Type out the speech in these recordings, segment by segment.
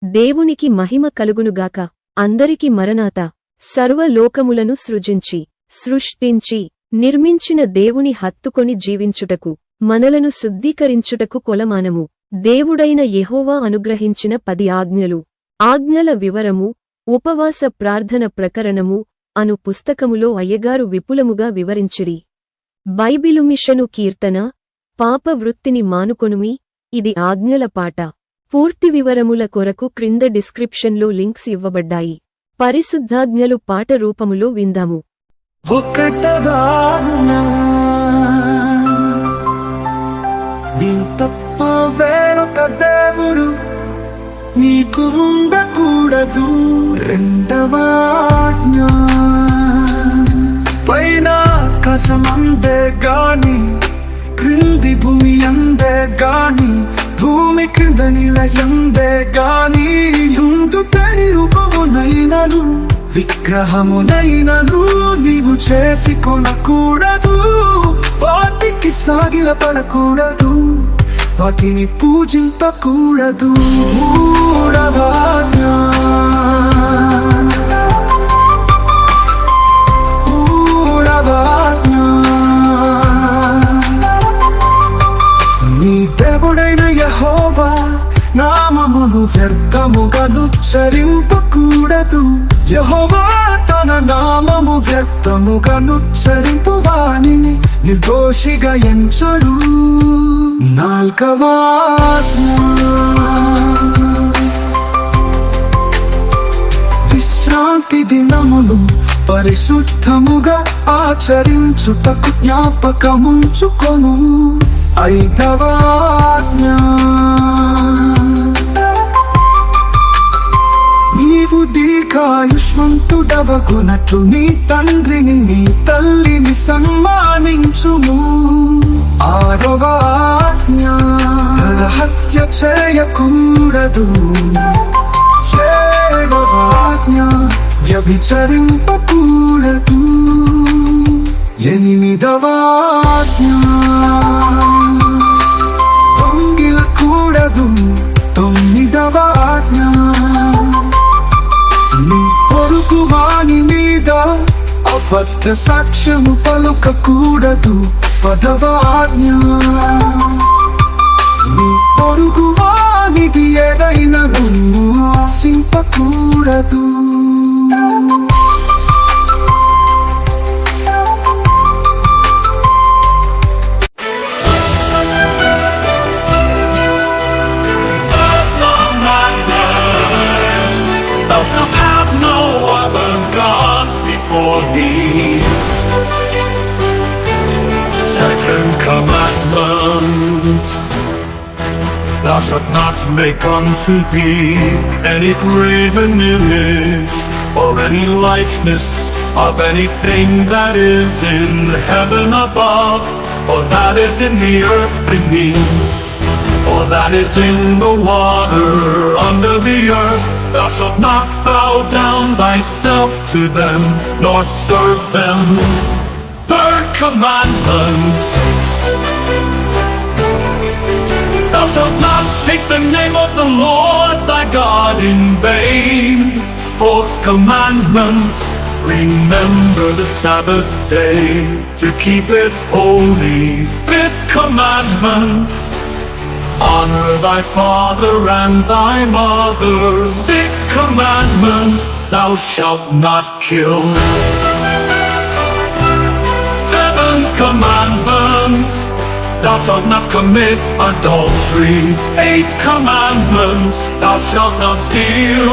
దేవునికి మహిమ కలుగునుగాక. అందరికి మరణాత. సర్వలోకములను సృష్టించి నిర్మించిన దేవుని హత్తుకొని జీవించుటకు, మనలను శుద్ధీకరించుటకు కొలమానము. దేవుడైన యెహోవా అనుగ్రహించిన 10 ఆజ్ఞలు. ఆజ్ఞల వివరము, ఉపవాస ప్రార్థన ప్రకరణము అను పుస్తకములో అయ్యగారు విపులముగా వివరించిరి. బైబిలు మిషను కీర్తన, పాప వృత్తిని మానుకొనుమి, ఇది ఆజ్ఞల పాట. పూర్తి వివరముల కొరకు క్రింద డిస్క్రిప్షన్లో లింక్స్ ఇవ్వబడ్డాయి. పరిశుద్ధాజ్ఞలు పాట రూపములో విందాము. తప్ప వేరొక దేవుడు నీకు ఉండకూడదు. రెండవ ఆజ్ఞ, పైన ఆకాశమందే గాని క్రింది భూమి అందే గాని, భూమి క్రింద నిలయందే గాని ఉండుటని రూపమునైనను విగ్రహమునైనను నీవు చేసి కొనకూడదు. వాటికి సాగిలపడకూడదు, వాటిని పూజింపకూడదు. మూడవ ఆజ్ఞ, నీ దేవుడైన యెహోవా నామమును వ్యర్థముగా నుచ్చరింపకూడదు. యెహోవా తన నామము వ్యర్థముగా నుచ్చరింపు వానిని నిర్దోషిగా ఎంచడు. నాల్గవ ఆజ్ఞ, విశ్రాంతి దినమును పరిశుద్ధముగా ఆచరించుటకు జ్ఞాపకముంచుకొను. ఐదవ ఆజ్ఞ, నీవు దీర్ఘాయుష్మంతుడవగునట్లు నీ తండ్రిని నీ తల్లిని సన్మానించుము. ఆరవ ఆజ్ఞ, హత్య చేయకూడదు. ఏడవ ఆజ్ఞ, వ్యభిచరింపకూడదు. ఎనిమిదవ ఆజ్ఞ, దొంగిలకూడదు. తొమ్మిదవ ఆజ్ఞ, నీ పొరుగు వాని మీద అబద్ధ సాక్ష్యము పలుకకూడదు. 10వ ఆజ్ఞ, నీ పొరుగు వానిది ఏదైనా నువ్వు ఆశింపకూడదు. Thou shalt have no other gods before thee. Second commandment, thou shalt not make unto thee any graven image or any likeness of anything that is in heaven above, or that is in the earth beneath, or that is in the water under the earth. Thou shalt not bow down thyself to them, nor serve them. Third commandment, thou shalt not take the name of the Lord thy God in vain. Fourth commandment, remember the Sabbath day to keep it holy. Fifth commandment, honor thy father and thy mother. Sixth commandment, thou shalt not kill. Seventh commandment, thou shalt not commit adultery. Eighth commandment, thou shalt not steal.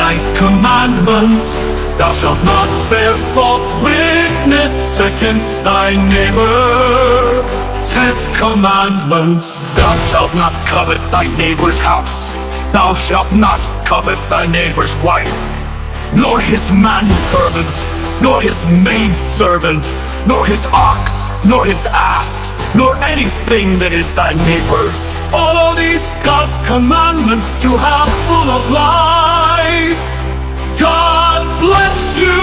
Ninth commandment, thou shalt not bear false witness against thy neighbor. 10th commandment, thou shalt not covet thy neighbor's house. Thou shalt not covet thy neighbor's wife, nor his manservant, nor his maidservant, nor his ox, nor his ass, nor anything that is thy neighbor's. All of these God's commandments to have full of life. God bless you.